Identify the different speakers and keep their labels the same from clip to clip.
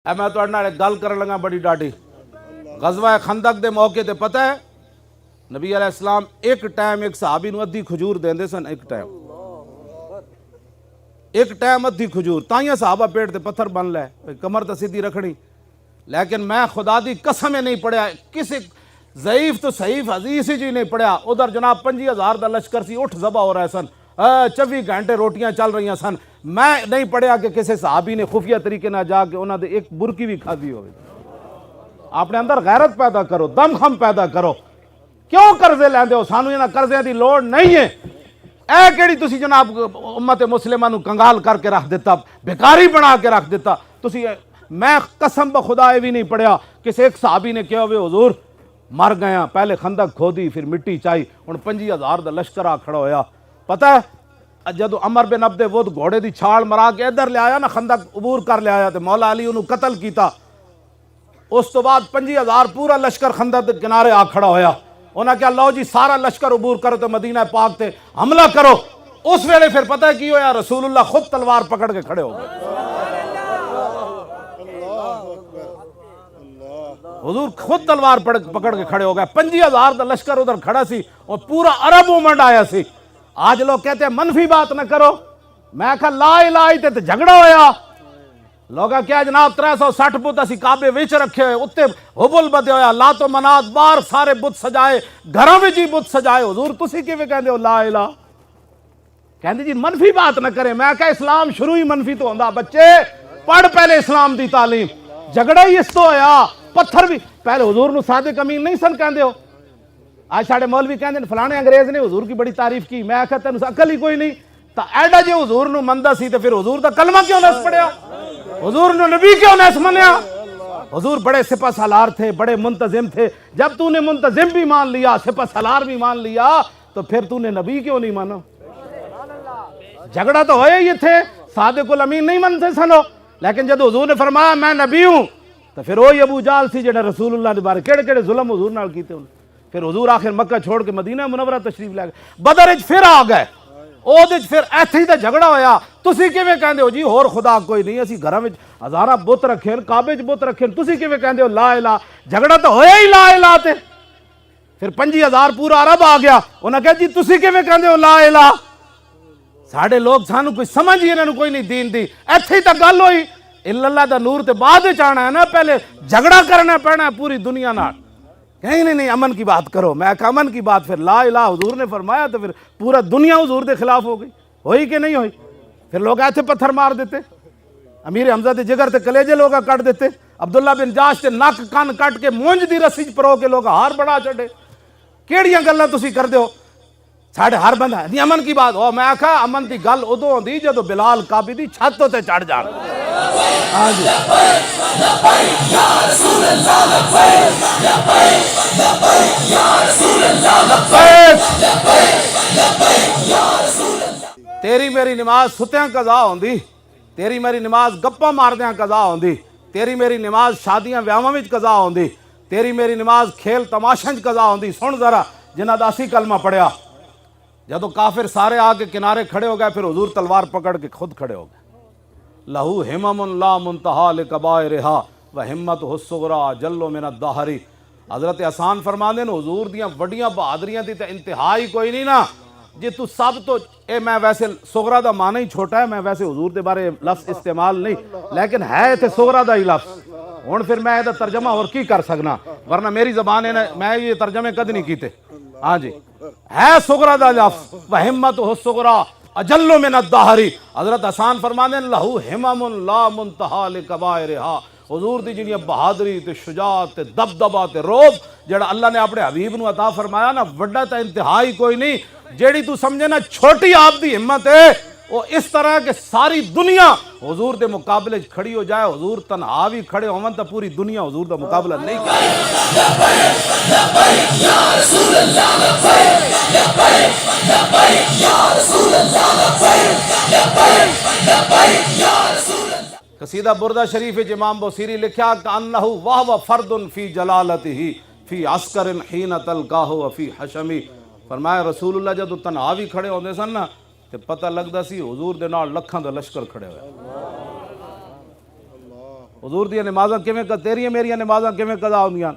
Speaker 1: اے میں تو اڑنا ایک گل کرن لگا بڑی ڈاڈی غزوہ خندق دے موقع تے پتہ ہے نبی علیہ السلام ایک ٹائم ایک صحابی نو ادھی کھجور دیندے سن ایک ٹائم ادھی کھجور تائیاں صحابہ پیٹ تے پتھر بن لے کمر تے سیدھی رکھنی لیکن میں خدا دی قسم نہیں پڑھیا کسی ضعیف تو صحیح حدیث ہی نہیں پڑھیا ادھر جناب 50,000 دا لشکر سی اٹھ ذبح ہو رہے سن 24 گھنٹے روٹیاں چل رہی سن میں نہیں پڑھیا کہ کسی صحابی نے خفیہ طریقے نہ جا کے انہاں دے ایک برکی بھی کھادی ہوئے اپنے اندر غیرت پیدا کرو دم خم پیدا کرو کیوں قرضے لیندے ہو سانو انہاں قرضے دی لوڑ نہیں ہے اے کیڑی تسی جناب امت مسلمہ نو کنگال کر کے رکھ دیتا بیکاری بنا کے رکھ دیتا تسی میں قسم بخدا بھی نہیں پڑھیا کسی ایک صحابی نے کہا ہوئے حضور مر گیا پہلے خندق کھودی پھر مٹی چائی ہن 50,000 دا لشکر آ کھڑا ہویا پتہ ہے جدو عمر بن عبد ود گھوڑے دی چھال مرا کے ادھر لے آیا نا خندق عبور کر لے آیا تے مولا علی انہوں قتل کیتا اس تو بعد 50,000 پورا لشکر خندق دے کنارے آ کھڑا ہویا انہاں کہا لو جی سارا لشکر عبور کرو تو مدینہ پاک تے حملہ کرو اس ویلے پھر پتہ ہے کی ہویا رسول اللہ خود تلوار پکڑ کے کھڑے ہو گئے حضور خود تلوار پکڑ کے کھڑے ہو گئے 50,000 دا لشکر ادھر کھڑا سی اور پورا عرب مومنٹ آیا سی آج لوگ کہتے ہیں منفی بات نہ کرو میں کہا لا الہ تے جھگڑا ہویا لوگا کیا جناب 360 بت اسی کعبے وچ رکھے ہوئے اتے حبل بدے ہویا لات و منات بار سارے بت سجائے گھروں وچ ہی بت سجائے حضور تسی کیویں کہندے ہو لا الہ کہندے جی منفی بات نہ کرے میں کہا اسلام شروع ہی منفی تو ہوندا بچے پڑھ پہلے اسلام دی تعلیم جھگڑا ہی اس تو ہویا پتھر بھی پہلے حضور نو صادق امین نہیں سن کہندے ہو آج ساڑے مولوی کہندے فلانے انگریز نے حضور کی بڑی تعریف کی میں کہتا تینوں عقل ہی کوئی نہیں تا ایڈا جے حضور نو مندہ سی تے پھر حضور دا کلمہ کیوں نہ پڑھیا حضور نو نبی کیوں نہ منیا حضور بڑے سپہ سالار تھے بڑے منتظم تھے جب تو نے منتظم بھی مان لیا سپہ سالار بھی مان لیا تو پھر تو نے نبی کیوں نہیں مانا جھگڑا تو ہوئے یہ تھے صادق الامین نہیں منتے سنو لیکن جب حضور نے فرمایا میں نبی ہوں تو پھر وہی ابو جال سی جڑا رسول اللہ دے بارے کیڑے کیڑے ظلم حضور نال کیتے انہوں پھر حضور آخر مکہ چھوڑ کے مدینہ منورہ تشریف لے گئے بدر وچ پھر آ گئے او دے پھر ایتھے ہی تے جھگڑا ہویا تسی کیویں کہندے ہو جی ہور خدا کوئی نہیں اسی گھراں وچ ہزاراں بت رکھے کعبے وچ بت رکھے تسی کیویں کہندے ہو لا الہ جھگڑا تو ہویا ہی لا الہ تے پھر 50,000 پورا عرب آ گیا انہاں کہا جی تسی کیویں کہندے ہو لا الہ ساڈے لوگ سانو کوئی سمجھ ہی انہاں نوں کوئی نہیں دین دی ایتھے ہی تے گل ہوئی الا اللہ دا نور تے بعد وچ آنا ہے نا پہلے جھگڑا کرنا پینا ہے پوری دنیا نال کہیں نہیں امن کی بات کرو میں کہا امن کی بات پھر لا الہ حضور نے فرمایا تو پھر پورا دنیا حضور دے خلاف ہو گئی ہوئی کہ نہیں ہوئی پھر لوگ ایتھے پتھر مار دیتے امیر حمزہ دے جگر تے کلیجے لوگا کٹ دیتے عبداللہ بن جاش تے نک کان کٹ کے مونج دی رسی پرو کے لوگ ہار بڑا چڑھے کیڑیاں گلاں تسی کردے ہو ساڑھے ہر بندہ نہیں امن کی بات ہو میں کہا امن دی گل ادو ہوندی جدو بلال کعبی دی چھتوں تے چڑھ جان تیری میری نماز ستیاں قضا ہوندی تیری میری نماز گپاں ماردیاں قضا ہوندی تیری میری نماز شادیاں ویاواں وچ قضا ہوندی تیری میری نماز کھیل تماشاں وچ قضا ہوندی سن ذرا جنہاں دا اسی کلمہ پڑھیا جدو کافر سارے آ کے کنارے کھڑے ہو گئے پھر حضور تلوار پکڑ کے خود کھڑے ہو گئے لہو ہمم لا منتہا لکبائرہا وہمتہ الصغریٰ جل من الدہر حضرت حسان فرما دے حضور دیاں وڈیاں بہادریاں دی تے انتہائی کوئی نہیں نا جی تو سب تو اے میں ویسے صغریٰ دا معنی ہی چھوٹا ہے میں ویسے حضور دے بارے لفظ استعمال نہیں لیکن ہے تے صغریٰ دا ہی لفظ ہن پھر میں یہ ترجمہ اور کی کر سکنا ورنہ میری زبان ہے میں یہ ترجمے کد نہیں کیتے ہاں جی ہے صغریٰ دا لفظ وہمتہ الصغریٰ اجل من الدہر حضرت حسان فرمانے لہو ہمم لا منتہا لکبائرہا حضور دی جنیا بہادری تے شجاعت تے دبدبا تے روب جڑا اللہ نے اپنے حبیب نو عطا فرمایا نا وڈا تے انتہائی کوئی نہیں جیڑی تو سمجھے نا چھوٹی آپ دی ہمت ہے وہ اس طرح کہ ساری دنیا حضور دے مقابلے کھڑی ہو جائے حضور تنہا بھی کھڑے ہون تو پوری دنیا حضور دا مقابلہ نہیں قصیدہ بردہ شریف امام بوسیری لکھا کأنہ وہو فرد فی جلالتہ فی عسکر حین تلقاہ وفی حشمی فرمایا رسول اللہ جدو تنہا بھی کھڑے ہوندے سن نا تے پتہ لگدا سی حضور دے نال لکھاں دا لشکر کھڑے ہوئے حضور دی نمازاں کیویں تیریاں میریاں نمازاں کیویں قضا ہوندیاں؟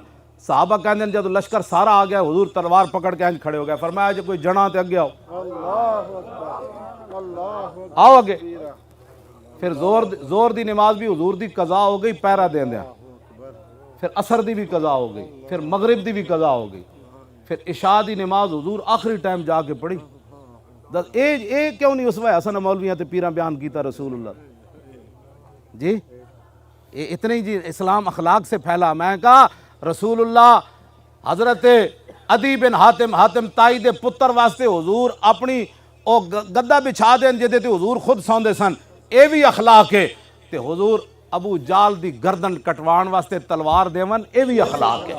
Speaker 1: صحابہ کہندے جب لشکر سارا آ گیا حضور تلوار پکڑ کے کھڑے ہو گئے، فرمایا جو کوئی جنا تے اگے آؤ، آؤ اگے۔ پھر زور دی نماز بھی حضور دی قضا ہو گئی پہرا دیندیاں، پھر عصر دی بھی قضا ہو گئی، پھر مغرب دی بھی قضا ہو گئی، پھر عشاء دی نماز حضور آخری ٹائم جا کے پڑھی۔ اے کیوں نہیں اسوہ حسن مولویاں تے پیراں بیان کیتا رسول اللہ جی؟ اتنے جی اسلام اخلاق سے پھیلا۔ میں کہا رسول اللہ حضرت عدی بن حاتم تائی دے پتر واسطے حضور اپنی او گدا بچھا دین جدے تے حضور خود سوندے سن، اے بھی اخلاق ہے۔ تے حضور ابو جال دی گردن کٹوان واسطے تلوار دیون، اے بھی اخلاق ہے۔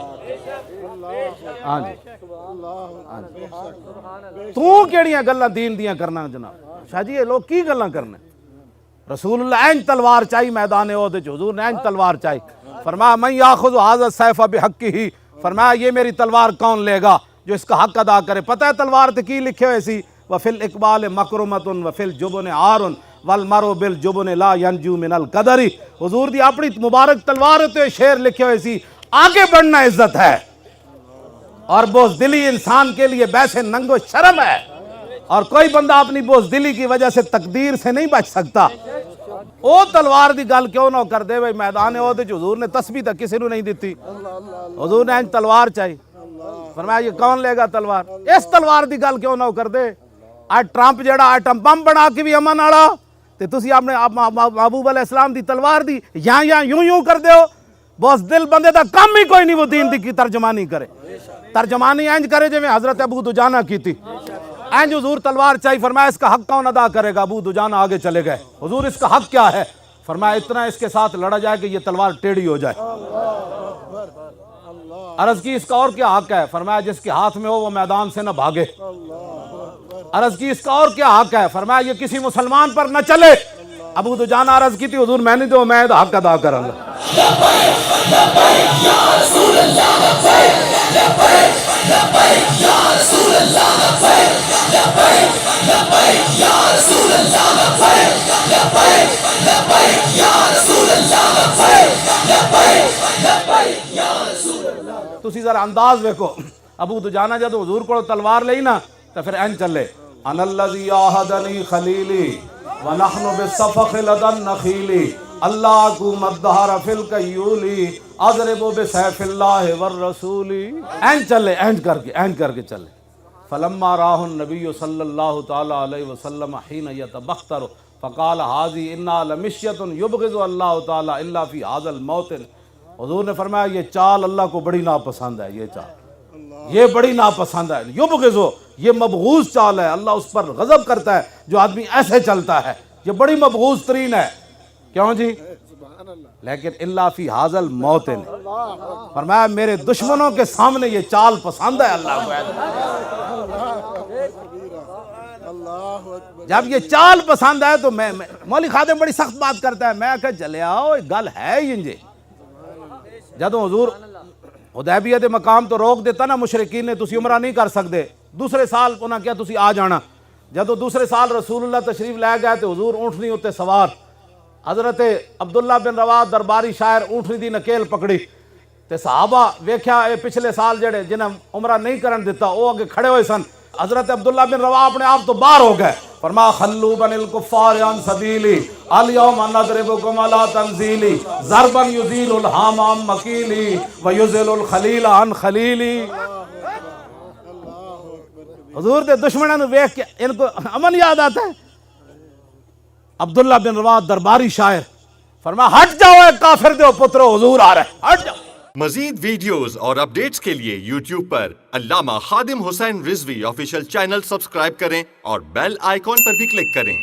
Speaker 1: ہاں جی تو کیڑیاں گلاں دین دیاں کرنا جناب؟ شاہ جی یہ لوگ کی گلاں کرنے؟ رسول اللہ اینج تلوار چاہی میدان عہد وچ، حضور نے اینج تلوار چاہی۔ فرمایا من یاخذ ھذا السیف بحقہ، فرمایا یہ میری تلوار کون لے گا جو اس کا حق ادا کرے۔ پتہ ہے تلوار تے کی لکھے ہوئے سی؟ وفی الاقبال مکرمۃ وفی الجبن عار والمرء بالجبن لا ینجو من القدر۔ حضور دی اپنی مبارک تلوار تے شعر لکھے ہوئے سی، آگے بڑھنا عزت ہے اور بزدلی انسان کے لیے بیسے ننگ و شرم ہے، اور کوئی بندہ اپنی بزدلی کی وجہ سے تقدیر سے نہیں بچ سکتا۔ او تلوار دی گل کیوں نہ کر دے بھئی؟ میدان عہد وچ حضور نے تسبیح تک کسی نو نہیں دیتی، حضور نے انج تلوار چاہی۔ فرمایا یہ کون لے گا تلوار؟ اس تلوار دی گل کیوں نہ کر دے؟ آج ٹرمپ جیڑا ایٹم بم بنا کے بھی امن والا، تے تسی اپنے محبوب علیہ السلام دی تلوار دی یوں کر دیو۔ بس دل بندے دا کام ہی کوئی نہیں وہ دین دی کی ترجمانی کرے، ترجمانی انج کرے جو میں حضرت ابو دجانہ کی تھی، انج حضور تلوار چاہی۔ فرمایا اس کا حق کون ادا کرے گا؟ ابو دجانہ آگے چلے گئے، حضور اس کا حق کیا ہے؟ فرمایا اتنا اس کے ساتھ لڑا جائے کہ یہ تلوار ٹیڑھی ہو جائے۔ عرض کی اس کا اور کیا حق ہے؟ فرمایا جس کے ہاتھ میں ہو وہ میدان سے نہ بھاگے۔ عرض کی اس کا اور کیا حق ہے؟ فرمایا یہ کسی مسلمان پر نہ چلے۔ ابو دجانہ عرض کی تھی حضور میں نہیں دو، میں حق ادا کروں گا۔ تسی ذرا انداز دیکھو، ابو دجانہ جب حضور کو تلوار لئی نا تو پھر این چلے، انا الذی عاہدنی خلیلی ونحن بالصفق لدى النخیل اللہ کو مدہر فی الکیولی اضرب بسیف اللہ والرسول۔ این چلے، این کر کے چلے۔ فلما راہ النبی صلی اللہ تعالی علیہ وسلم حین یتبختر فقال ھذی انا لمشیۃ یبغض اللہ تعالی الا فی ھذا الموطن۔ حضور نے فرمایا یہ چال اللہ کو بڑی ناپسند ہے، یہ چال یہ بڑی ناپسند ہے، یبغضو یہ مبغوض چال ہے، اللہ اس پر غضب کرتا ہے جو آدمی ایسے چلتا ہے، یہ بڑی مبغوض ترین ہے۔ کیوں جی؟ لیکن اللہ فی ھذا الموطن، فرمایا میرے دشمنوں کے سامنے یہ چال پسند ہے اللہ کو۔ جب یہ چال پسند ہے تو میں مولی خادم بڑی سخت بات کرتا ہے، میں کہ چلے آؤ گل ہے انجے۔ جدوں حضور حدیبیہ دے مقام تو روک دیتا نا مشرکین نے، تسی عمرہ نہیں کر سکتے، دوسرے سال انہاں کیا تسی آ جانا۔ جدوں دوسرے سال رسول اللہ تشریف لے گئے تو حضور اونٹنی اتے سوار، حضرت عبداللہ بن رواح درباری شاعر اونٹنی دی نکیل پکڑی تے صحابہ ویکھیا اے پچھلے سال جڑے جنہاں عمرہ نہیں کرن دیتا او اگے کھڑے ہوئے سن۔ حضرت عبداللہ بن رواح اپنے آپ تو باہر ہو گئے، فرمایا خلو بن الکفار عن سبیلی الیوم نضربکم علی تنزیلی ضربا یزیل الہام عن مکیلی ویزل الخلیل عن خلیلی۔ حضور دے دشمنوں نے ویکھ کے ان کو امن یاد آتا ہے۔ عبداللہ بن رواح درباری شاعر فرمایا ہٹ جاؤ اے کافر دے پترو، حضور آ رہے، ہٹ جاؤ۔
Speaker 2: مزید ویڈیوز اور اپڈیٹس کے لیے یوٹیوب پر علامہ Khadim Hussain Rizvi official channel subscribe کریں اور بیل آئیکن پر بھی کلک کریں۔